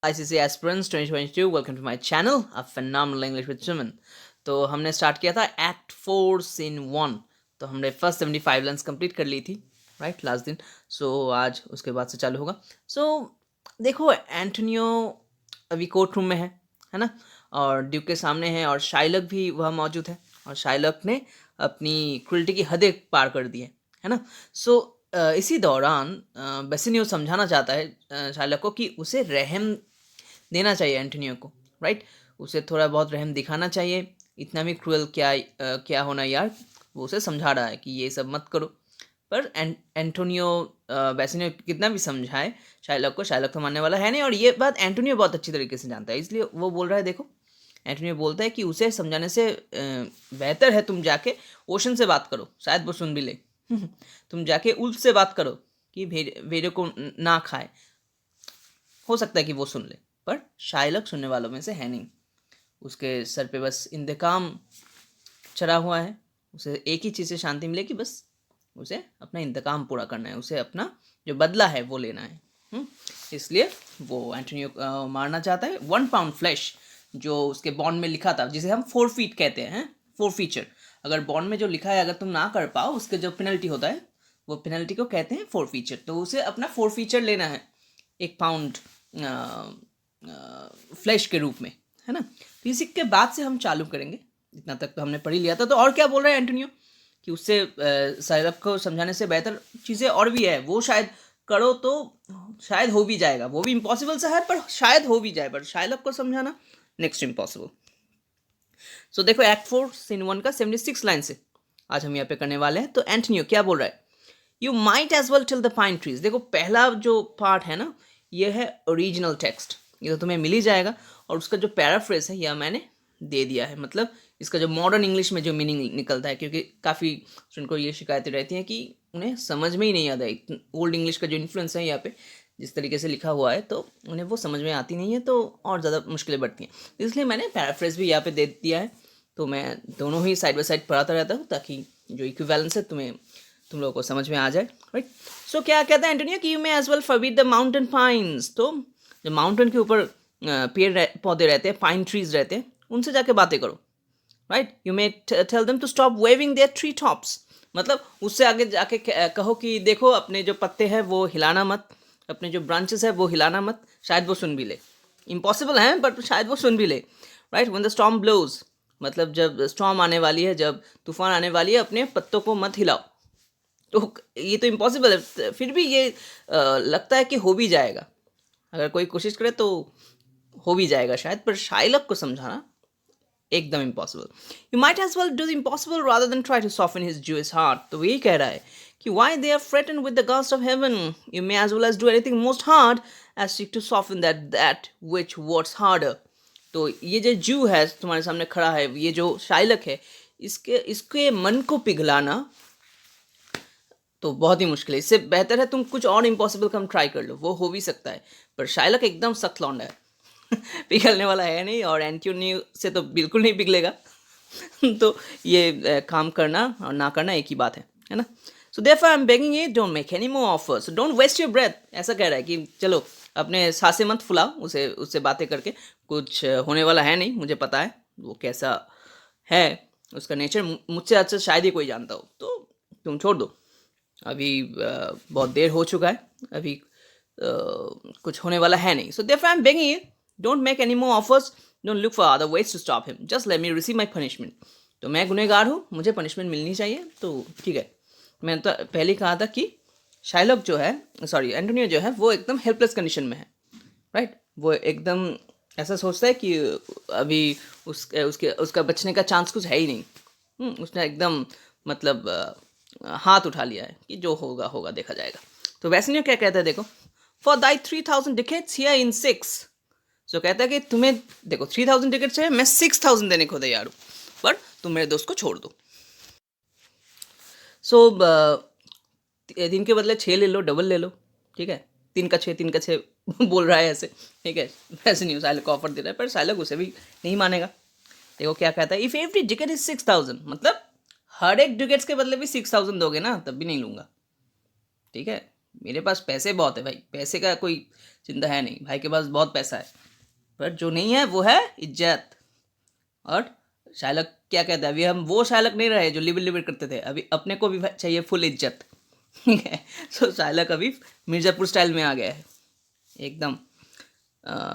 ICC Aspirants 2022, welcome to my channel a phenomenal English with Suman. तो हमने start किया था एक्ट 4 सीन 1। तो हमने फर्स्ट 75 लाइन्स कंप्लीट कर ली थी राइट लास्ट दिन। सो आज उसके बाद से चालू होगा। सो देखो, एंटोनियो अभी कोर्ट रूम में है ना, और ड्यूक के सामने है, और शाइलक भी वह मौजूद है, और शाइलक ने अपनी क्रुएल्टी की हदें पार कर दी है ना। सो इसी दौरान बेसिनियो समझाना चाहता है शाइलक को कि उसे रहम देना चाहिए एंटोनियो को, राइट। उसे थोड़ा बहुत रहम दिखाना चाहिए, इतना भी क्रूअल क्या होना यार। वो उसे समझा रहा है कि ये सब मत करो। पर एंटोनियो बेसिनियो कितना भी समझाए शाइलक को, शाइलक तो मानने वाला है नहीं, और ये बात एंटोनियो बहुत अच्छी तरीके से जानता है, इसलिए वो बोल रहा है। देखो, एंटोनियो बोलता है कि उसे समझाने से बेहतर है तुम जाके ओशन से बात करो, शायद वो सुन भी ले। तुम जाके उल्फ से बात करो कि भेड़ों को ना खाए, हो सकता है कि वो सुन ले। पर शाइलक सुनने वालों में से है नहीं। उसके सर पे बस इंतकाम चढ़ा हुआ है। उसे एक ही चीज़ से शांति मिले कि बस उसे अपना इंतकाम पूरा करना है, उसे अपना जो बदला है वो लेना है। इसलिए वो एंटोनियो मारना चाहता है। 1 पाउंड फ्लैश जो उसके बॉन्ड में लिखा था, जिसे हम 4 फीट कहते हैं, 4 फीचर। अगर बॉन्ड में जो लिखा है अगर तुम ना कर पाओ, उसके जो पेनल्टी होता है वो पेनल्टी को कहते हैं 4 फीचर। तो उसे अपना 4 फीचर लेना है 1 पाउंड फ्लैश के रूप में, है ना। तो इसी के बाद से हम चालू करेंगे। इतना तक तो हमने पढ़ ही लिया था। तो और क्या बोल रहा है एंटोनियो कि उससे शाइलक को समझाने से बेहतर चीज़ें और भी है, वो शायद करो तो शायद हो भी जाएगा। वो भी इम्पॉसिबल सा है पर शायद हो भी जाए, पर शाइलक को समझाना नेक्स्ट इम्पॉसिबल। सो देखो, एक्ट 4 सीन 1 का 76 लाइन से आज हम यहाँ पे करने वाले हैं। तो एंटोनियो क्या बोल रहा है? You might as well till the pine trees. देखो, पहला जो पार्ट है ना, ये है ओरिजिनल टेक्स्ट, ये तो तुम्हें मिल ही जाएगा, और उसका जो पैराफ्रेज है यह मैंने दे दिया है। मतलब इसका जो मॉडर्न इंग्लिश में जो मीनिंग निकलता है, क्योंकि काफ़ी स्टूडेंट को ये शिकायतें रहती हैं कि उन्हें समझ में ही नहीं आता है। ओल्ड इंग्लिश का जो इन्फ्लुएंस है यहाँ पे जिस तरीके से लिखा हुआ है, तो उन्हें वो समझ में आती नहीं है, तो और ज़्यादा मुश्किलें बढ़ती हैं। इसलिए मैंने पैराफ्रेज भी यहाँ पे दे दिया है। तो मैं दोनों ही साइड बाय साइड पढ़ाता रहता हूँ, ताकि जो इक्विवेलेंस है तुम लोगों को समझ में आ जाए, राइट। सो क्या कहता है एंटोनियो कि you may as well forbid the mountain pines. तो जो माउंटेन के ऊपर पेड़ पौधे रहते हैं, पाइन ट्रीज रहते हैं, उनसे जाके बातें करो, right. You may tell them to stop waving their tree tops. मतलब उससे आगे जाके कहो कि देखो, अपने जो पत्ते हैं वो हिलाना मत, अपने जो ब्रांचेस है वो हिलाना मत, शायद वो सुन भी ले। इम्पॉसिबल है बट शायद वो सुन भी ले, right. When the storm blows, मतलब जब स्टॉर्म आने वाली है, जब तूफान आने वाली है, अपने पत्तों को मत हिलाओ। तो ये तो इम्पॉसिबल है, फिर भी ये लगता है कि हो भी जाएगा। अगर कोई कोशिश करे तो हो भी जाएगा शायद, पर शाइलक को समझाना एकदम impossible. You might as well do the impossible rather than try to soften his Jewish heart. तो यही कह रहा है कि why they are threatened with the gust of heaven, you may as well as do anything most hard as seek to soften that which words harder. तो ये जो जू है तुम्हारे सामने खड़ा है, ये जो शाइलक है, इसके इसके मन को पिघलाना तो बहुत ही मुश्किल है। इससे बेहतर है तुम कुछ और इम्पॉसिबल कम ट्राई कर लो, वो हो भी सकता है। पर शाइलक एकदम सख्त लौंडा है। पिघलने वाला है नहीं, और एंटोनियो से तो बिल्कुल नहीं पिघलेगा। तो ये काम करना और ना करना एक ही बात है ना। So therefore I am begging you, don't make any more offers, don't waste your breath. ऐसा कह रहा है कि चलो अपने सांसें मत फुलाओ, उसे उससे बातें करके कुछ होने वाला है नहीं। मुझे पता है वो कैसा है, उसका नेचर मुझसे अच्छा शायद ही कोई जानता हो। तो तुम छोड़ दो, अभी बहुत देर हो चुका है, अभी कुछ होने वाला है नहीं। So therefore I am begging you, don't make any more offers, don't look for other ways to stop him, just let me receive my punishment. तो मैं गुनहगार हूँ, मुझे पनिशमेंट मिलनी चाहिए, तो ठीक है। मैंने तो पहले ही कहा था कि शाइलक जो है, सॉरी एंटोनियो जो है, वो एकदम हेल्पलेस कंडीशन में है, राइट। वो एकदम ऐसा सोचता है कि अभी उसका बचने का चांस कुछ है ही नहीं। उसने एकदम मतलब हाथ उठा लिया है कि जो होगा होगा, देखा जाएगा। तो वैसे क्या कहता है, देखो, for thy 3000 decades here in 6। सो कहता है कि तुम्हें देखो 3000 टिकट्स है, मैं 6000 देने को तैयार हूँ, पर तुम मेरे दोस्त को छोड़ दो। सो दिन के बदले 6 ले लो, डबल ले लो, ठीक है। 3 का 6 बोल रहा है ऐसे, ठीक है। वैसे नहीं, साइलक को ऑफर दे रहा है, पर साइलक उसे भी नहीं मानेगा। देखो क्या कहता है, इफ एवरी टिकट इज 6000, मतलब हर एक टिकट्स के बदले भी 6000 दोगे ना, तब भी नहीं लूंगा, ठीक है। मेरे पास पैसे बहुत है भाई, पैसे का कोई चिंता है नहीं, भाई के पास बहुत पैसा है, पर जो नहीं है वो है इज्जत। और शायलक क्या कहता है, अभी हम वो शायलक नहीं रहे जो लिविल लिविल करते थे, अभी अपने को भी चाहिए फुल इज्जत। ठीक है, सो शायलक अभी मिर्ज़ापुर स्टाइल में आ गया है एकदम,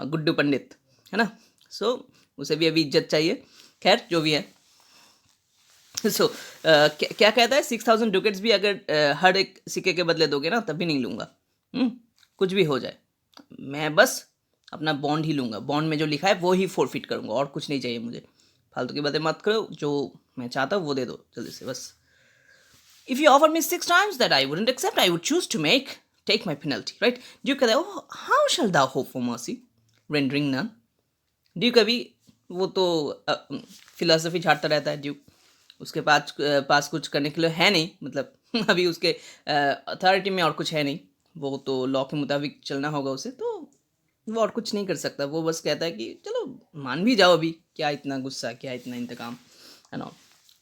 गुड्डू पंडित, है ना। सो उसे भी अभी इज्जत चाहिए। खैर जो भी है, सो क्या कहता है, 6,000 डुकेट्स भी अगर हर एक सिक्के के बदले दोगे ना तब भी नहीं लूँगा। कुछ भी हो जाए, मैं बस अपना बॉन्ड ही लूँगा, बॉन्ड में जो लिखा है वो ही फोरफिट करूँगा, और कुछ नहीं चाहिए मुझे। फालतू की बातें मत करो, जो मैं चाहता हूँ वो दे दो जल्दी से बस। If you offer me 6 times that I wouldn't accept, I would choose to take my penalty, right? Duke कहता है, oh, how shall thou hope for mercy, rendering none? Duke अभी वो तो फिलोसफी झाड़ता रहता है ड्यूक, उसके पास कुछ करने के लिए है नहीं, मतलब अभी उसके अथॉरिटी में और कुछ है नहीं, वो तो लॉ के मुताबिक चलना होगा उसे, तो वो और कुछ नहीं कर सकता। वो बस कहता है कि चलो मान भी जाओ, अभी क्या इतना गुस्सा, क्या इतना इंतकाम, है ना।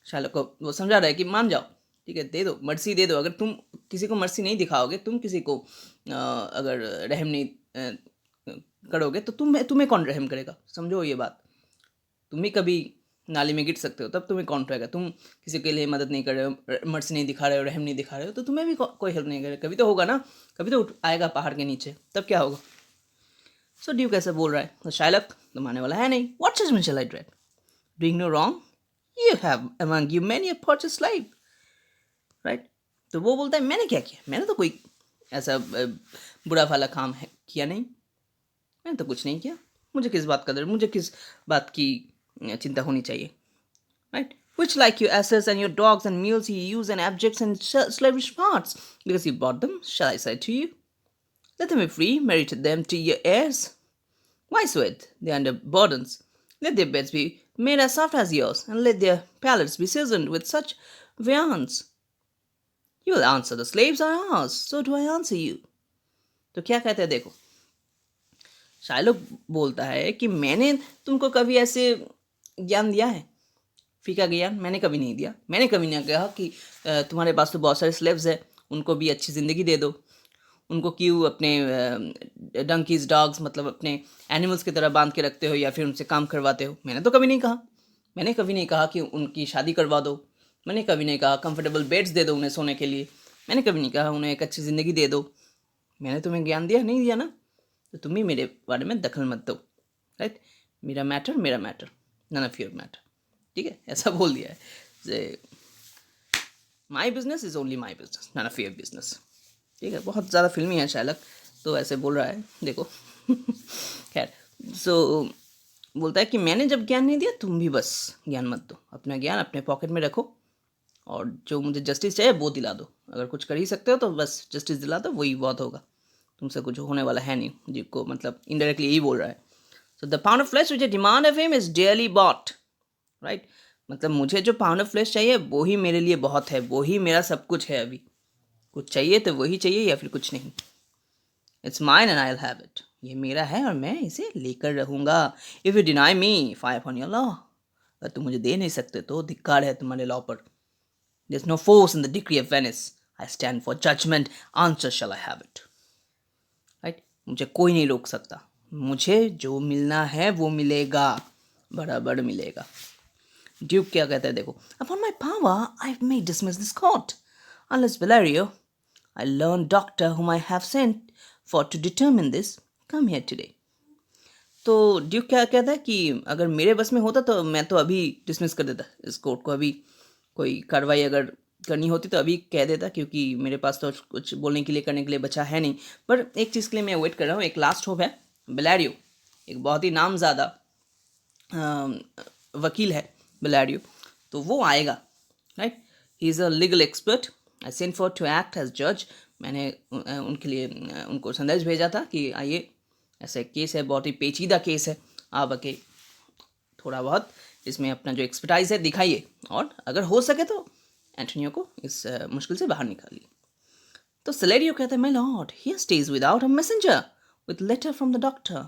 शायलक को वो समझा रहा है कि मान जाओ, ठीक है, दे दो, मर्सी दे दो। अगर तुम किसी को मर्सी नहीं दिखाओगे, तुम किसी को अगर रहम नहीं करोगे तो तुम्हें कौन रहम करेगा, समझो ये बात। तुम ही कभी नाली में गिर सकते हो, तब तुम्हें कौन उठाएगा। तुम किसी के लिए मदद नहीं कर रहे हो, मर्सी नहीं दिखा रहे हो, रहम नहीं दिखा रहे हो, तो तुम्हें भी कोई हेल्प नहीं करेगा। कभी तो होगा ना, कभी तो आएगा पहाड़ के नीचे, तब क्या होगा। सो ड्यूक ऐसा बोल रहा है, तो शायलक तो मानने वाला है नहीं। What judgement shall I dread, doing no wrong, you have among you many a purchased life, right. तो वो बोलता है मैंने क्या किया, मैंने तो कोई ऐसा बुरा भला काम है किया नहीं, मैंने तो कुछ नहीं किया, मुझे किस बात का डर, मुझे किस बात की चिंता होनी चाहिए, right. Which, like your asses and your dogs and mules, you use in abject and slavish parts, because you bought them, shall I say to you? Let them be free, marry them to your heirs. Why sweat? They are under burdens. Let their beds be made as soft as yours, and let their palates be seasoned with such viands. You will answer, the slaves are ours, so do I answer you. तो क्या कहते हैं देखो, शायलक बोलता है कि मैंने तुमको कभी ऐसे ज्ञान दिया है, फीका ज्ञान मैंने कभी नहीं दिया। मैंने कभी नहीं कहा कि तुम्हारे पास तो बहुत सारे स्लेव्स हैं, उनको भी अच्छी ज़िंदगी दे दो, उनको क्यों अपने डंकीज डॉग्स, मतलब अपने एनिमल्स की तरह बांध के रखते हो या फिर उनसे काम करवाते हो। मैंने तो कभी नहीं कहा। मैंने कभी नहीं कहा कि उनकी शादी करवा दो, मैंने कभी नहीं कहा कंफर्टेबल बेड्स दे दो उन्हें सोने के लिए, मैंने कभी नहीं कहा उन्हें एक अच्छी ज़िंदगी दे दो। मैंने तुम्हें ज्ञान दिया नहीं दिया ना, तो तुम ही मेरे बारे में दखल मत दो, राइट। मेरा matter, none of your matter, ठीक है, ऐसा बोल दिया है। My business is only my business, none of your business, ठीक है। बहुत ज़्यादा फिल्मी है शायलक, तो ऐसे बोल रहा है देखो। खैर, सो बोलता है कि मैंने जब ज्ञान नहीं दिया, तुम भी बस ज्ञान मत दो, अपना ज्ञान अपने पॉकेट में रखो, और जो मुझे जस्टिस चाहिए वो दिला दो। अगर कुछ कर ही सकते हो तो बस जस्टिस दिला दो, वही बहुत होगा, तुमसे कुछ होने वाला है नहीं। जिसको मतलब इनडायरेक्टली यही बोल रहा है। So the pound of flesh which I demand of him is dearly bought, right. मतलब मुझे जो पाउंड ऑफ फ्लेश चाहिए वो ही मेरे लिए बहुत है, वो ही मेरा सब कुछ है। अभी कुछ चाहिए तो वही चाहिए या फिर कुछ नहीं। It's mine and I will have it, ये मेरा है और मैं इसे लेकर रहूँगा। If you deny me, fire on your law, अगर तुम मुझे दे नहीं सकते तो धिक्कार है तुम्हारे लॉ पर। There's no force in the decree of Venice. I stand for judgment. Answer shall I have it. Right? मुझे कोई नहीं रोक सकता, मुझे जो मिलना है वो मिलेगा, बराबर मिलेगा। ड्यूक क्या कहता है देखो, Upon my power I may dismiss this court, unless Valerio, I learned doctor whom I have sent for to determine this, come here today. तो ड्यूक क्या कहता है कि अगर मेरे बस में होता तो मैं तो अभी डिसमिस कर देता इस कोर्ट को, अभी कोई कार्रवाई अगर करनी होती तो अभी कह देता, क्योंकि मेरे पास तो कुछ बोलने के लिए करने के लिए बचा है नहीं। पर एक चीज़ के लिए मैं वेट कर रहा हूँ, एक लास्ट होप है। बेलारियो एक बहुत ही नामज़्यादा वकील है बेलारियो, तो वो आएगा, right. He is a legal expert, I sent for to act as जज। मैंने उनके लिए उनको संदेश भेजा था कि आइए, ऐसा एक केस है, बहुत ही पेचीदा केस है, आप आके थोड़ा बहुत इसमें अपना जो एक्सपर्टाइज है दिखाइए, और अगर हो सके तो एंटोनियो को इस मुश्किल से बाहर निकालिए। तो सेलेरियो कहता है, my lord, he stage without a messenger with letter from the doctor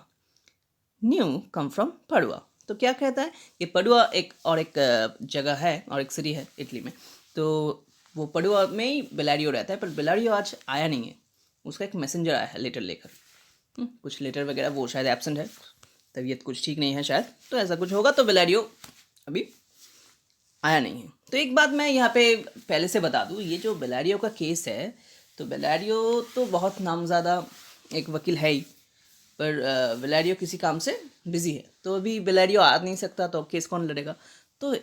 new come from Padua. तो क्या कहता है कि पडुआ एक जगह है और एक सिटी है इटली में, तो वो पडुआ में ही बेलारियो रहता है, पर बेलारियो आज आया नहीं है, उसका एक मैसेंजर आया है लेटर लेकर। कुछ लेटर वगैरह, वो शायद एब्सेंट है, तबीयत कुछ ठीक नहीं है शायद, तो ऐसा कुछ होगा, तो बेलारियो अभी आया नहीं है। तो एक बात मैं यहाँ पे पहले से बता दूँ, ये जो बेलारियो का केस है, तो बेलारियो तो बहुत नामज़्यादा एक वकील है ही, पर बेलारियो किसी काम से बिजी है, तो अभी बेलारियो आ नहीं सकता, तो केस कौन लड़ेगा। तो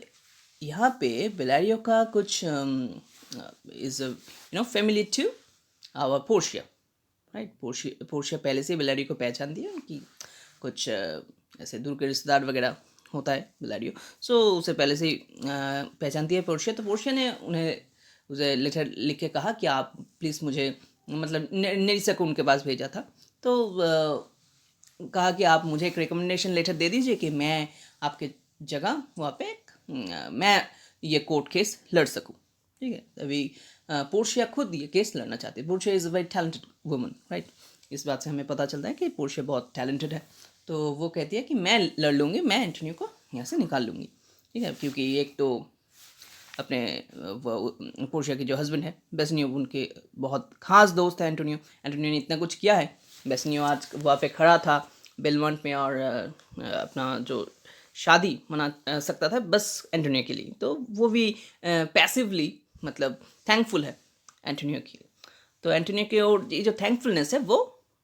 यहाँ पे बेलारियो का कुछ is family to our Portia, right. Portia पहले से बेलारियो को पहचानती है, उनकी कुछ ऐसे दूर के रिश्तेदार वगैरह होता है बेलारियो, सो उसे पहले से ही पहचानती है पोर्शिया। तो पोर्शिया ने उसे लेटर लिख के कहा कि आप प्लीज़ मुझे, मतलब नेरिसा को उनके पास भेजा था, तो कहा कि आप मुझे एक रिकमेंडेशन लेटर दे दीजिए कि मैं आपके जगह वहाँ पे मैं ये कोर्ट केस लड़ सकूँ, ठीक है। अभी पोर्शिया खुद ये केस लड़ना चाहती है। Portia is a very talented woman, right. इस बात से हमें पता चलता है कि पोर्शिया बहुत टैलेंटेड है, तो वो कहती है कि मैं लड़ लूँगी, मैं एंटोनियो को यहाँ से निकाल लूँगी, ठीक है। क्योंकि एक तो अपने पोर्शिया के जो हस्बैंड है बेसनियो, उनके बहुत खास दोस्त है एंटोनियो। एंटोनियो ने इतना कुछ किया है, बेसनियो आज वहाँ पे खड़ा था बेलमोंट में, और अपना जो शादी मना सकता था बस एंटोनियो के लिए, तो वो भी पैसिवली मतलब थैंकफुल है एंटोनियो की। तो एंटोनियो की ओर ये जो थैंकफुलनेस है, वो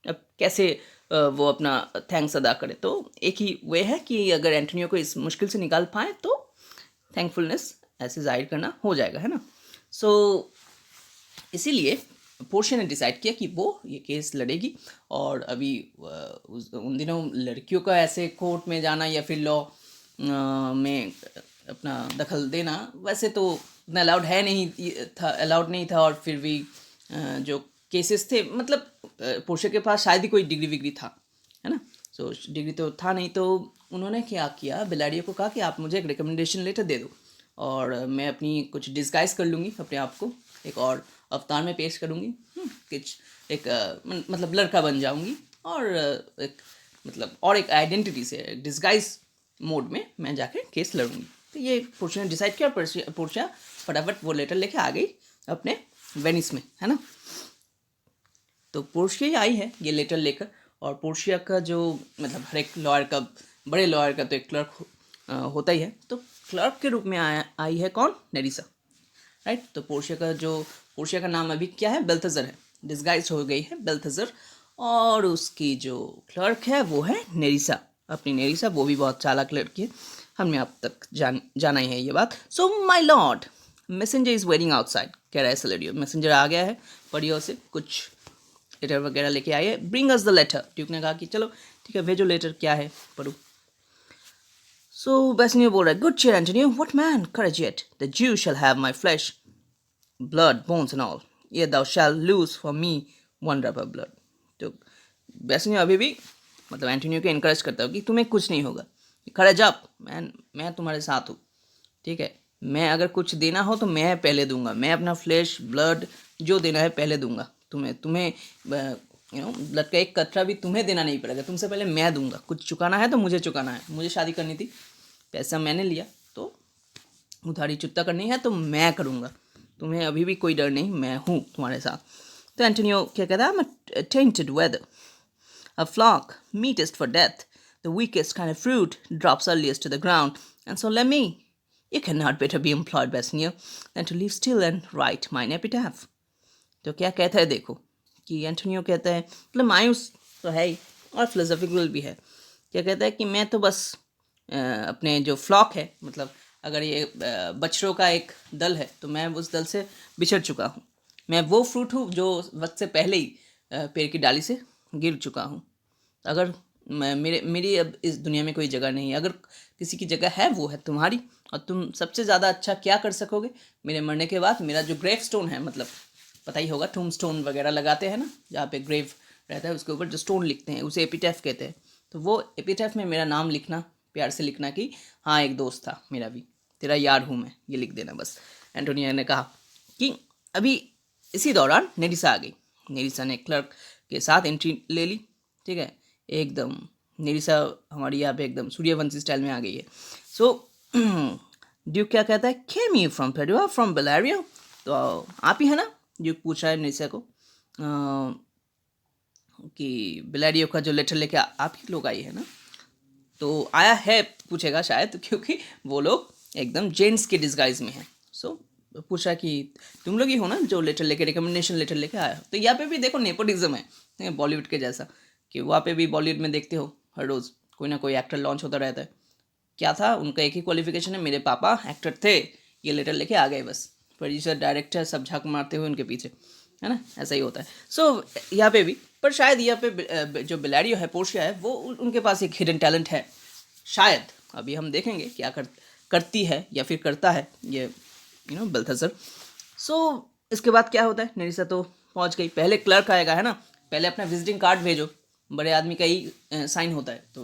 अब कैसे वो अपना थैंक्स अदा करे, तो एक ही वे है कि अगर एंटोनियो को इस मुश्किल से निकाल पाए तो थैंकफुलनेस ऐसे जाहिर करना हो जाएगा, है ना। सो इसीलिए पोर्शिया ने डिसाइड किया कि वो ये केस लड़ेगी, और अभी उन दिनों लड़कियों का ऐसे कोर्ट में जाना या फिर लॉ में अपना दखल देना वैसे तो उतना अलाउड नहीं था, और फिर भी जो केसेस थे, मतलब पोर्शिया के पास शायद ही कोई डिग्री विग्री था, है ना। सो डिग्री तो था नहीं, तो उन्होंने क्या किया, बेलारियो को कहा कि आप मुझे एक रिकमेंडेशन लेटर दे दो, और मैं अपनी कुछ डिस्गाइज कर लूँगी, अपने आप को एक और अवतार में पेश करूँगी, कुछ एक मतलब लड़का बन जाऊँगी, और एक मतलब और एक आइडेंटिटी से डिस्गाइज मोड में मैं जाके केस लड़ूंगी। तो ये पोर्शिया ने डिसाइड किया, और पोर्शिया फटाफट वो लेटर लेके आ गई अपने वेनिस में, है ना। तो पोर्शिया ही आई है ये लेटर लेकर, और पोर्शिया का जो मतलब हर एक लॉयर का, बड़े लॉयर का तो एक क्लर्क होता ही है, तो क्लर्क के रूप में आई है कौन, नेरिसा, राइट। तो पोर्शिया का नाम अभी क्या है, बेल्थेजर है, डिस्गाइज हो गई है बेल्थेजर, और उसकी जो क्लर्क है वो है नेरिसा, अपनी नेरिसा, वो भी बहुत चालाक लड़की है, हमने अब तक जाना ही है ये बात। So my Lord, messenger is waiting outside, कह रहा है सेलेरियो, मैसेंजर आ गया है, पढ़ियो से कुछ लेटर वगैरह लेके आए है, bring us the letter. Duke ने कहा कि चलो ठीक है, भेजो लेटर, क्या है पढ़ो। सो बेसनियो बोल रहा है, good cheer Antonio, what man, courage yet, the Jew shall have my flesh, blood, bones and all, yet thou shalt lose for me one drop of blood। तो बेसनियो अभी भी मतलब एंटोनियो को इनकरेज करता हूँ कि तुम्हें कुछ नहीं होगा, करेज अप मैन, मैं तुम्हारे साथ हूँ, ठीक है। मैं अगर कुछ देना हो तो मैं पहले दूंगा, मैं अपना फ्लैश ब्लड जो देना है पहले दूंगा, तुम्हें ब्लड का एक कतरा भी तुम्हें देना नहीं पड़ेगा, तुमसे पहले मैं दूंगा। कुछ चुकाना है तो मुझे चुकाना है, मुझे शादी करनी थी, पैसा मैंने लिया, तो उधारी चुकता करनी है तो मैं करूँगा, तुम्हें अभी भी कोई डर नहीं, मैं हूँ तुम्हारे साथ। तो एंटोनियो क्या कहता है, tainted weather, a flock, meetest for death, the weakest kind of fruit drops earliest to the ground, and so let me, you cannot better be employed, Bassanio, than to live still and write mine epitaph। तो क्या कहता है देखो, कि Antonio कहता है, मतलब मायूस तो है ही और फिलोसॉफिकल भी है, क्या कहता है कि मैं तो बस अपने जो फ्लॉक है, मतलब अगर ये बछड़ों का एक दल है तो मैं उस दल से बिछड़ चुका हूँ, मैं वो फ्रूट हूँ जो वक्त से पहले ही पेड़ की डाली से गिर चुका हूँ। अगर मेरी अब इस दुनिया में कोई जगह नहीं है, अगर किसी की जगह है वो है तुम्हारी, और तुम सबसे ज़्यादा अच्छा क्या कर सकोगे मेरे मरने के बाद, मेरा जो ग्रेव स्टोन है, मतलब पता ही होगा टूम स्टोन वगैरह लगाते हैं ना, जहाँ पे ग्रेव रहता है उसके ऊपर जो स्टोन लिखते हैं उसे एपिटैफ कहते हैं, तो वो एपिटैफ में मेरा नाम लिखना, प्यार से लिखना कि हाँ एक दोस्त था मेरा भी, तेरा यार हूँ मैं, ये लिख देना बस। एंटोनियो ने कहा कि अभी इसी दौरान नेरिसा आ गई, नेरिसा ने क्लर्क के साथ एंट्री ले ली, ठीक है, एकदम नेरिसा हमारी यहाँ पे एकदम सूर्यवंशी स्टाइल में आ गई है। सो ड्यूक क्या कहता है, केम यू फ्रॉम पेडुआ फ्रॉम बेलारियो, तो आप ही है ना, ड्यूक पूछ रहा है नेरिसा को। कि बिलारियो का जो लेटर लेके आप ही लोग आई है ना, तो आया है पूछेगा शायद, क्योंकि वो लोग एकदम जेंट्स के डिस्गाइज में हैं। सो पूछा कि तुम लोग ही हो ना जो लेटर लेके, रिकमेंडेशन लेटर लेके आया हो। तो यहाँ पे भी देखो नेपोटिज्म है बॉलीवुड के जैसा, कि वहाँ पे भी बॉलीवुड में देखते हो हर रोज़ कोई ना कोई एक्टर लॉन्च होता रहता है। क्या था उनका, एक ही क्वालिफिकेशन है, मेरे पापा एक्टर थे, ये लेटर लेके आ गए बस। प्रोड्यूसर डायरेक्टर सब झांक मारते हुए उनके पीछे, है ना, ऐसा ही होता है। सो यहाँ पे भी, पर शायद यहाँ पे जो बिलारियो है, पोर्शिया है, वो उनके पास एक हिडन टैलेंट है शायद। अभी हम देखेंगे क्या करती है या फिर करता है ये बल्थासर। सो इसके बाद क्या होता है, नेरिसा तो पहुंच गई। पहले क्लर्क आएगा, है ना, पहले अपना विजिटिंग कार्ड भेजो, बड़े आदमी का ही साइन होता है। तो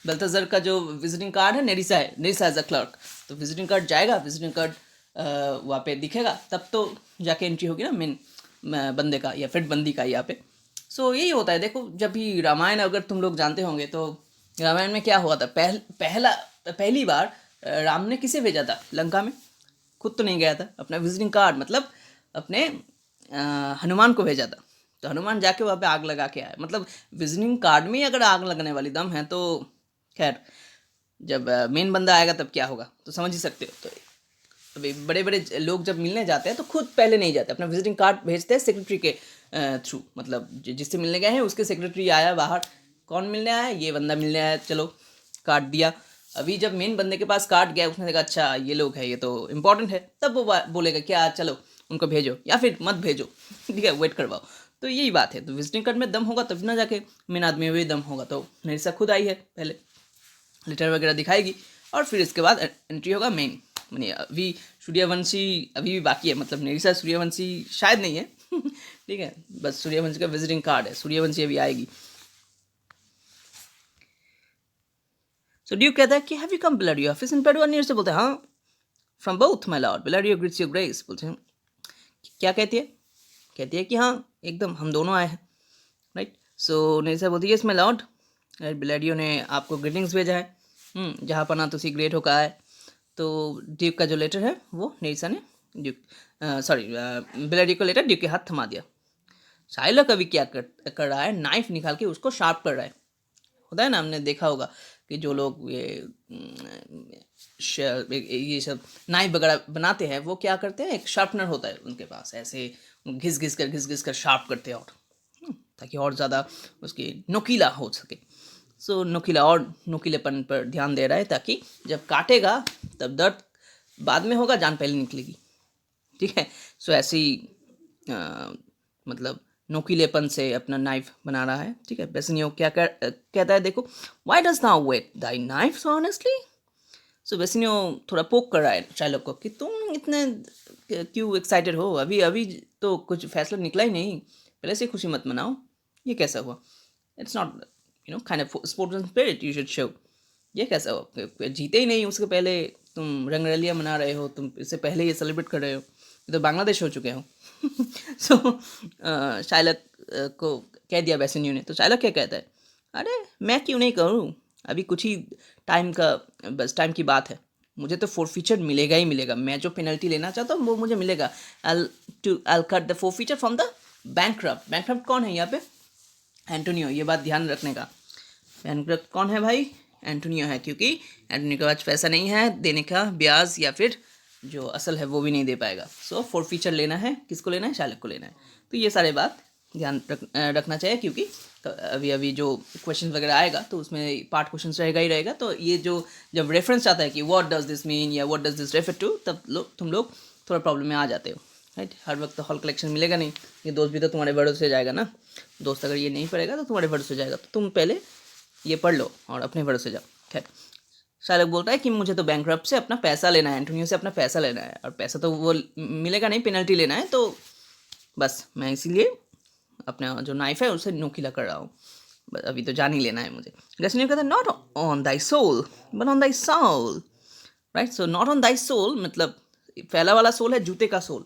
बल्थासर का जो विजिटिंग कार्ड है, नेरिसा है, नेरिसा एज अ क्लर्क, तो विजिटिंग कार्ड जाएगा, विजिटिंग कार्ड वहाँ पे दिखेगा, तब तो जाके एंट्री होगी ना मेन बंदे का या फिर बंदी का यहाँ पे। सो यही होता है। देखो, जब भी रामायण अगर तुम लोग जानते होंगे तो रामायण में क्या हुआ था, पहली बार राम ने किसे भेजा था लंका में? खुद तो नहीं गया था, अपना विजिटिंग कार्ड मतलब अपने हनुमान को भेजा था। तो हनुमान जाके वहाँ पे आग लगा के आया। मतलब विजिटिंग कार्ड में ही अगर आग लगने वाली दम है तो खैर, जब मेन बंदा आएगा तब क्या होगा तो समझ ही सकते हो। तो अभी बड़े बड़े लोग जब मिलने जाते हैं तो खुद पहले नहीं जाते, अपना विजिटिंग कार्ड भेजते हैं सेक्रेटरी के थ्रू। मतलब जिससे मिलने गए हैं उसके सेक्रेटरी आया बाहर, कौन मिलने आया, ये बंदा मिलने आया, चलो कार्ड दिया। अभी जब मेन बंदे के पास कार्ड गया, उसने देखा अच्छा ये लोग हैं, ये तो इम्पोर्टेंट है, तब वो बोलेगा क्या चलो उनको भेजो या फिर मत भेजो, ठीक है, वेट करवाओ। तो यही बात है। तो विजिटिंग कार्ड में दम होगा तब ना जाके मेन आदमी में भी दम होगा। तो नरिसा खुद आई है, पहले लेटर वगैरह दिखाएगी और फिर इसके बाद एंट्री होगा मेन। मानी अभी सूर्यवंशी अभी भी बाकी है, मतलब नरिसा सूर्यवंशी शायद नहीं है ठीक है, बस सूर्यवंशी का विजिटिंग कार्ड है, सूर्यवंशी अभी आएगी। सो ड्यूक कहता है कि have you come Bellario office in Padua? नीर से बोलते हैं हाँ, from both my lord, Bellario greets your grace. बोलते हैं क्या कहती है? कहती है कि हाँ एकदम हम दोनों आए हैं, राइट। सो नरिसा बोलती है यस माय लॉर्ड, बिलारियो ने आपको ग्रीटिंग्स भेजा है, जहाँ पना तुसी ग्रेट होकर आए। तो ड्यूक का जो लेटर है वो नरिसा ने बिलारियो को लेटर ड्यूक के हाथ थमा दिया। शाइलक अभी क्या कर रहा है, नाइफ निकाल के उसको शार्प कर रहा है। होता है ना, हमने देखा होगा कि जो लोग ये सब नाइफ वगैरह बनाते हैं वो क्या करते हैं, एक शार्पनर होता है उनके पास, ऐसे घिस घिस कर शार्प करते हैं, और ताकि और ज़्यादा उसकी नुकीला हो सके। सो नुकीला और नुकीलेपन पर ध्यान दे रहा है, ताकि जब काटेगा तब दर्द बाद में होगा, जान पहले निकलेगी, ठीक है। सो ऐसी मतलब नोकीलेपन से अपना नाइफ बना रहा है, ठीक है। बेसिनियो क्या कहता है, देखो, why does now wait thy knife so honestly. So Bassanio थोड़ा पोक कर रहा है शाइलॉक को कि तुम इतने क्यों एक्साइटेड हो, अभी अभी तो कुछ फैसला निकला ही नहीं, पहले से खुशी मत मनाओ, ये कैसा हुआ? It's not kind of sports spirit you should show. ये कैसा हुआ, जीते ही नहीं उसके पहले तुम रंगरलिया मना रहे हो, तुम इससे पहले ये सेलिब्रेट कर रहे हो, ये तो बांग्लादेश हो चुके हो सो शाइलक को कह दिया बेसिनियो ने। तो शाइलक क्या कहता है, अरे मैं क्यों नहीं करूँ, अभी कुछ ही बस टाइम की बात है, मुझे तो फोरफीचर मिलेगा ही मिलेगा, मैं जो पेनल्टी लेना चाहता हूँ वो मुझे मिलेगा। I cut the forfeiture from the bankrupt. Bankrupt कौन है यहाँ पे? एंटोनियो। ये बात ध्यान रखने का, बैंकक्रप्ट कौन है भाई? एंटोनियो है, क्योंकि एंटोनियो के पास पैसा नहीं है देने का, ब्याज या फिर जो असल है वो भी नहीं दे पाएगा। सो फोरफीचर लेना है, किसको लेना है? शाइलक को लेना है। तो ये सारे बात ध्यान रखना चाहिए, क्योंकि अभी अभी जो क्वेश्चन वगैरह आएगा तो उसमें पार्ट क्वेश्चन रहेगा ही रहेगा। तो ये जो जब रेफरेंस आता है कि व्हाट डज दिस मीन या what does this refer to, तब तुम लोग थोड़ा प्रॉब्लम में आ जाते हो, राइट। हर वक्त तो हॉल कलेक्शन मिलेगा नहीं, ये दोस्त भी तो तुम्हारे भरोसे से जाएगा ना। दोस्त अगर ये नहीं पढ़ेगा तो तुम्हारे भरोसे जाएगा, तो तुम पहले ये पढ़ लो और अपने भरोसे जाओ। खैर, शाइलक बोलता है कि मुझे तो बैंकक्रप्ट से अपना पैसा लेना है, एंटोनियो से अपना पैसा लेना है, और पैसा तो वो मिलेगा नहीं, पेनल्टी लेना है, तो बस मैं इसीलिए अपना जो नाइफ है उसे नोकीला कर रहा हूँ, अभी तो जान ही लेना है मुझे। बेसिनियो कहता है not on thy sole but on thy soul, right. So not on thy sole मतलब पहला वाला सोल है जूते का सोल,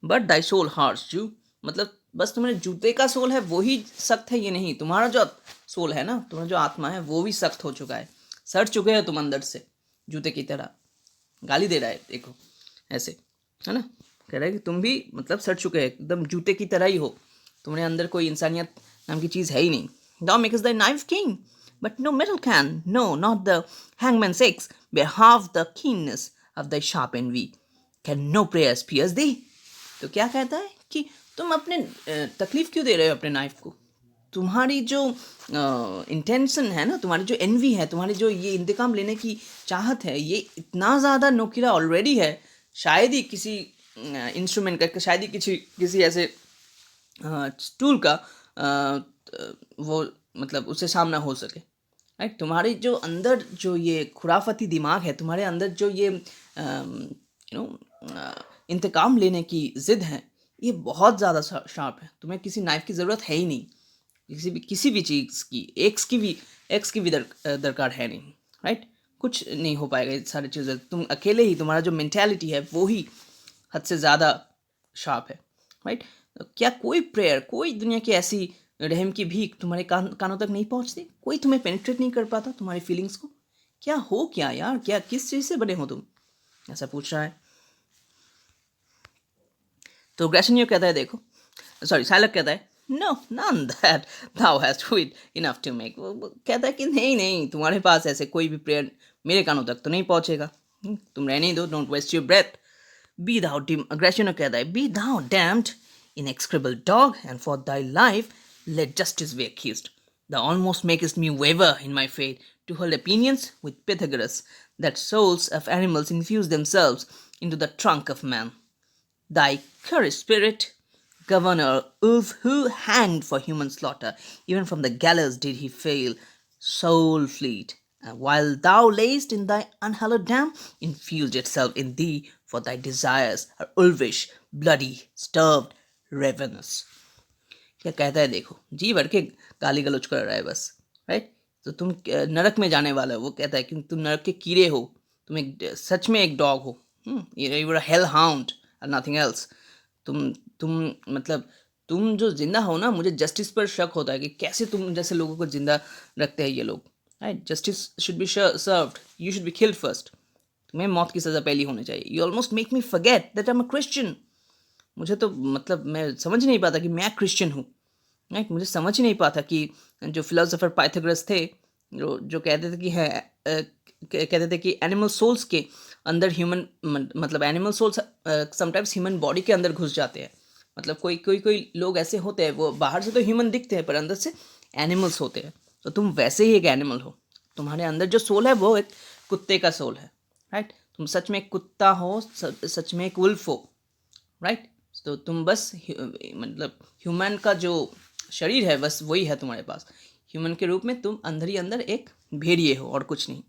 बट दाई सोल हार्स यू, मतलब बस तुम्हारे जूते का सोल है वो ही सख्त है, ये नहीं, तुम्हारा जो सोल है ना, तुम्हारा जो आत्मा है वो भी सख्त हो चुका है, सड़ चुके हो तुम अंदर से, जूते की तरह। गाली दे रहा है, देखो ऐसे, है ना, कह रहा है कि तुम भी मतलब सड़ चुके हैं, एकदम जूते की तरह ही हो, तुम्हारे अंदर कोई इंसानियत नाम की चीज़ है ही नहीं. Thou makest thy knife keen, but no metal can, no, not the hangman's axe, bear half the keenness of thy sharp envy. Can no prayers pierce thee? तो क्या कहता है कि तुम अपने तकलीफ क्यों दे रहे हो अपने नाइफ को? तुम्हारी जो इंटेंशन है ना, तुम्हारी जो एनवी है, तुम्हारी जो ये इंतकाम लेने की चाहत है, ये इतना ज़्यादा नोकीला ऑलरेडी है. शायद ही किसी इंस्ट्रूमेंट का, शायद ही किसी ऐसे टूल का वो मतलब उससे सामना हो सके. राइट. तुम्हारी जो अंदर जो ये खुराफती दिमाग है, तुम्हारे अंदर जो ये इंतकाम लेने की ज़िद है, ये बहुत ज़्यादा शार्प है. तुम्हें किसी नाइफ की ज़रूरत है ही नहीं, किसी भी चीज़ की. एक्स की भी दरकार है नहीं. राइट. कुछ नहीं हो पाएगा ये सारी चीज़ें. तुम अकेले ही, तुम्हारा जो मेंटालिटी है वो ही हद से ज़्यादा शार्प है. राइट. क्या कोई प्रेयर, कोई दुनिया की ऐसी रहम की भीख तुम्हारे कानों तक नहीं पहुंचती? कोई तुम्हें पेनिट्रेट नहीं कर पाता, तुम्हारी फीलिंग्स को? क्या हो क्या यार, क्या किस चीज़ से बने हो तुम? ऐसा पूछ रहा है. तो ग्रेशनियो कहता है, देखो, सॉरी, साइलक कहता है, no, none that thou hast wit enough to make. वो कहता है कि नहीं, तुम्हारे पास ऐसे कोई भी प्रेयर मेरे कानों तक तो नहीं पहुंचेगा. तुम रहने दो, don't waste your breath. Be thou Gratiano कहता है, be thou damned inexcredible dog, and for thy life let justice be accused. Thou almost makest me waver in my fate to hold opinions with Pythagoras that souls of animals infuse themselves into the trunk of man. Thy courage spirit, governor Ulf, who hanged for human slaughter, even from the gallows did he fail, soul fleet, and while thou layest in thy unhallowed dam, infused itself in thee, for thy desires are ulvish, bloody, starved, ravenous. क्या कहता है, देखो, जी भर के गाली गलौज कर रहा है बस. राइट. तो तुम नरक में जाने वाला है. वो कहता है कि तुम नरक के कीड़े हो, तुम एक सच में एक डॉग हो. यू आर हेल हाउंड और नथिंग एल्स. तुम मतलब तुम जो जिंदा हो ना, मुझे जस्टिस पर शक होता है कि कैसे तुम जैसे लोगों को जिंदा रखते हैं ये लोग. Right. Justice should be served, you should be killed first. तुम्हें मौत की सज़ा पहली होनी चाहिए. You almost make me forget that I am a Christian. मुझे तो मतलब मैं समझ नहीं पाता कि मैं क्रिश्चियन हूँ. राइट. मुझे समझ ही नहीं पाता कि जो फिलोसोफर पाइथागोरस थे, जो कहते थे कि है कहते थे कि एनिमल सोल्स के अंदर ह्यूमन, मतलब animal souls sometimes human body के अंदर घुस जाते हैं. मतलब कोई लोग ऐसे होते हैं, वो बाहर से तो ह्यूमन दिखते हैं पर अंदर से एनिमल्स होते हैं. तो तुम वैसे ही एक एनिमल हो. तुम्हारे अंदर जो सोल है वो एक कुत्ते का सोल है. राइट. तुम सच में एक कुत्ता हो, सच में एक वुल्फ हो. राइट. तो तुम बस मतलब ह्यूमन का जो शरीर है बस वही है तुम्हारे पास. ह्यूमन के रूप में तुम अंदर ही अंदर एक भेड़िए हो और कुछ नहीं.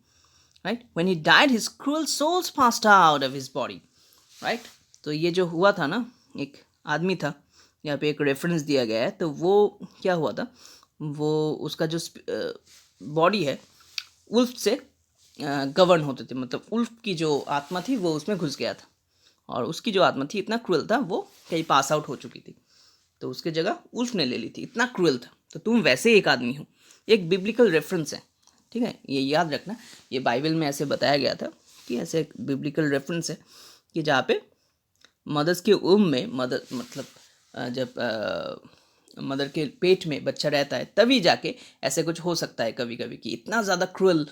Right. When he died his cruel souls passed out of his body. Right. तो ये जो हुआ था ना, एक आदमी था, यहाँ पे एक रेफरेंस दिया गया है. तो वो क्या हुआ था, वो उसका जो बॉडी है उल्फ से गवर्न होते थे. मतलब उल्फ की जो आत्मा थी वो उसमें घुस गया था, और उसकी जो आत्मा थी इतना क्रूअल था, वो कहीं पास आउट हो चुकी थी, तो उसके जगह उल्फ ने ले ली थी. इतना क्रूअल था. तो तुम वैसे एक आदमी हो. एक बिब्लिकल रेफरेंस है. ठीक है, ये याद रखना. ये बाइबल में ऐसे बताया गया था कि ऐसे एक बिब्लिकल रेफरेंस है कि जहाँ पे मदर्स के उम में, मदर मतलब जब मदर के पेट में बच्चा रहता है तभी जाके ऐसे कुछ हो सकता है कभी कभी, कि इतना ज़्यादा क्रूअल.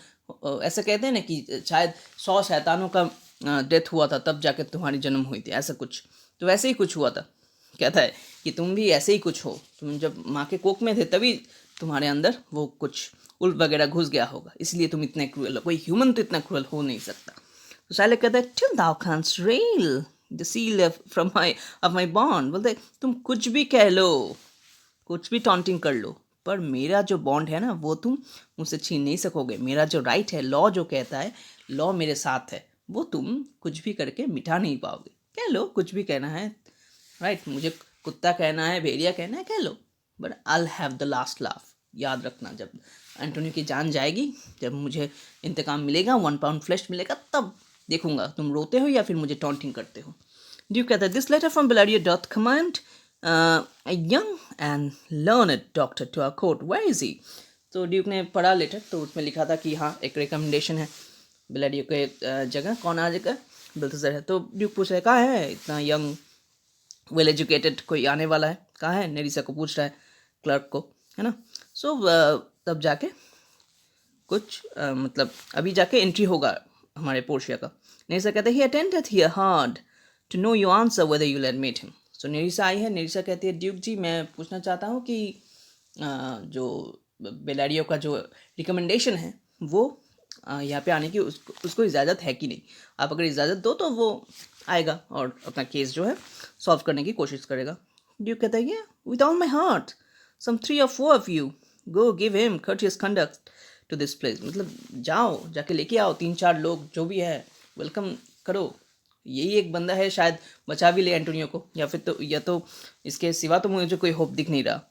ऐसा कहते हैं ना कि शायद 100 शैतानों का डेथ हुआ था तब जाके तुम्हारी जन्म हुई थी, ऐसा कुछ. तो वैसे ही कुछ हुआ था. कहता है कि तुम भी ऐसे ही कुछ हो. तुम जब माँ के कोख में थे तभी तुम्हारे अंदर वो कुछ उल्फ वगैरह घुस गया होगा, इसलिए तुम इतने क्रूअल हो. कोई ह्यूमन तो इतना क्रूअल हो नहीं सकता. तो साइलक कहता है, till thou canst rail the seal of my bond. बोलते तुम कुछ भी कह लो, कुछ भी टॉन्टिंग कर लो, पर मेरा जो बॉन्ड है ना वो तुम मुझसे छीन नहीं सकोगे. मेरा जो राइट है, लॉ जो कहता है, लॉ मेरे साथ है, वो तुम कुछ भी करके मिटा नहीं पाओगे. कह लो कुछ भी कहना है. राइट. मुझे कुत्ता कहना है, भेड़िया कहना है, कह लो, but I will have the last laugh. याद रखना, जब एंटोनियो की जान जाएगी, जब मुझे इंतकाम मिलेगा, 1 पाउंड फ्लैश मिलेगा, तब देखूंगा तुम रोते हो या फिर मुझे टॉन्टिंग करते हो. ड्यूक कहता है, this letter from Bellario doth command a young and learned doctor to our court. Where is he? तो ड्यूक ने पढ़ा लेटर, तो उसमें लिखा था कि हाँ एक रिकमेंडेशन है बेलारियो के जगह. कौन आ जगह? बिल्थसर है. तो ड्यूक पूछ रहा है, कहाँ है इतना यंग वेल एजुकेटेड कोई आने वाला है, कहाँ है? नेरिसा को पूछ रहा है, क्लर्क को. है ना। सो तब जाके कुछ मतलब अभी जाके एंट्री होगा हमारे पोर्शिया का। निरिसा कहते ही attended here hard to know your answer whether you will admit him. सो निरिसा आई है। निरिसा कहती है ड्यूक जी मैं पूछना चाहता हूँ कि जो बेलारियो का जो रिकमेंडेशन है वो यहाँ पे आने की उसको इजाज़त है कि नहीं। आप अगर इजाज़त दो तो वो आएगा और अपना केस जो है सॉल्व करने की कोशिश करेगा। ड्यूक कहता है with all my heart some 3 or 4 of you go give him courteous conduct to this place। मतलब जाओ जाके लेके आओ 3-4 लोग जो भी है वेलकम करो। यही एक बंदा है शायद बचा भी ले एंटोनियो को, या फिर तो इसके सिवा तो मुझे कोई होप दिख नहीं रहा।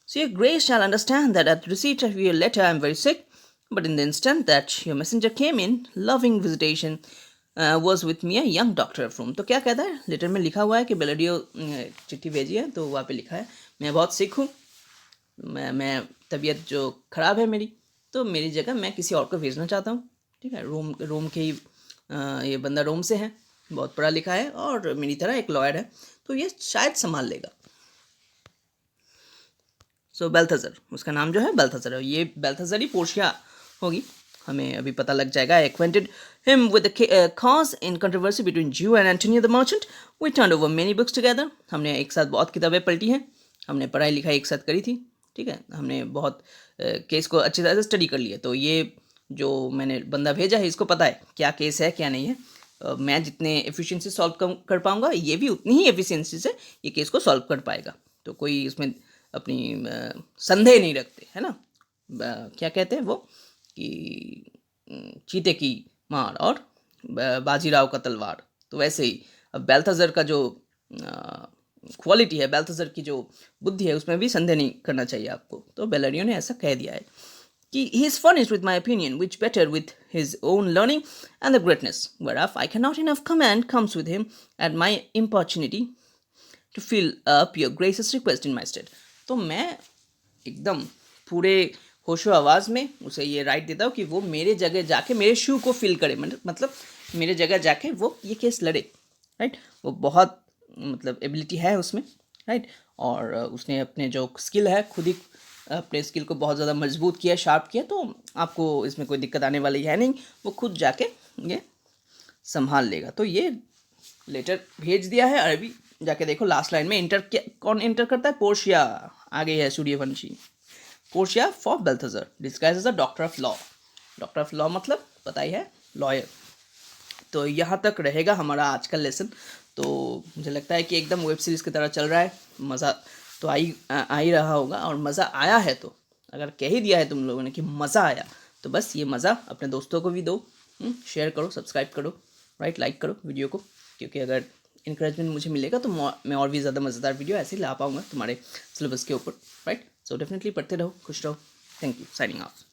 So your grace shall understand that at receipt of your letter I am very sick, but in the instant that your messenger came in, loving visitation was with me a young doctor of Rome। तो क्या कहता है letter में लिखा हुआ है कि बेलारियो चिट्ठी भेजी है तो वहाँ पे लिखा है मैं बहुत सिक हूँ, मैं तबीयत जो ख़राब है मेरी, तो मेरी जगह मैं किसी और को भेजना चाहता हूँ। ठीक है, रोम के ही ये बंदा रोम से है, बहुत पढ़ा लिखा है और मेरी तरह एक लॉयर है, तो ये शायद संभाल लेगा। सो बेल्थाजर, उसका नाम जो है बेल्थाजर है। ये बेल्थाजर ही पोर्शिया होगी, हमें अभी पता लग जाएगा। Acquainted him with the cause in controversy between Jew and Antonio the merchant, we turned over many books together. हमने एक साथ बहुत किताबें पलटी हैं, हमने पढ़ाई लिखाई एक साथ करी थी। ठीक है, हमने बहुत केस को अच्छी तरह से स्टडी कर लिया। तो ये जो मैंने बंदा भेजा है इसको पता है क्या केस है क्या नहीं है। मैं जितने एफिशिएंसी सॉल्व कर पाऊंगा ये भी उतनी ही एफिशिएंसी से ये केस को सॉल्व कर पाएगा। तो कोई इसमें अपनी संदेह नहीं रखते, है ना। क्या कहते हैं वो कि चीते की मार और बाजीराव का तलवार, तो वैसे ही अब बेल्थाजर का जो क्वालिटी है, बेल्थाजर की जो बुद्धि है उसमें भी संदेह नहीं करना चाहिए आपको। तो बेलारियो ने ऐसा कह दिया है कि he is furnished with my opinion, which better with his own learning and the greatness, whereof I cannot enough command comes with him at my importunity to fill up your gracious request in my stead। तो मैं एकदम पूरे होशो आवाज़ में उसे ये right देता हूँ कि वो मेरे जगह जाके मेरे शू को फिल करे, मतलब मेरे जगह जाके वो ये केस लड़े। राइट, वो बहुत मतलब एबिलिटी है उसमें। राइट, और उसने अपने जो स्किल है खुद ही अपने स्किल को बहुत ज़्यादा मजबूत किया, शार्प किया, तो आपको इसमें कोई दिक्कत आने वाली है नहीं, वो खुद जाके ये संभाल लेगा। तो ये लेटर भेज दिया है और अभी जाके देखो लास्ट लाइन में कौन एंटर करता है, पोर्शिया आ गई है Suryavanshi. Portia for Balthazar disguise as a doctor of law. Doctor of law मतलब पता ही है, लॉयर। तो यहाँ तक रहेगा हमारा आज का लेसन। तो मुझे लगता है कि एकदम वेब सीरीज़ की तरह चल रहा है, मज़ा तो आ ही रहा होगा। और मज़ा आया है तो अगर कह ही दिया है तुम लोगों ने कि मज़ा आया, तो बस ये मज़ा अपने दोस्तों को भी दो, शेयर करो, सब्सक्राइब करो, राइट, लाइक करो वीडियो को, क्योंकि अगर इंकरेजमेंट मुझे मिलेगा तो मैं और भी ज़्यादा मज़ेदार वीडियो ऐसे ही ला पाऊँगा तुम्हारे सिलेबस के ऊपर। राइट, सो डेफिनेटली पढ़ते रहो, खुश रहो। Thank you, signing off.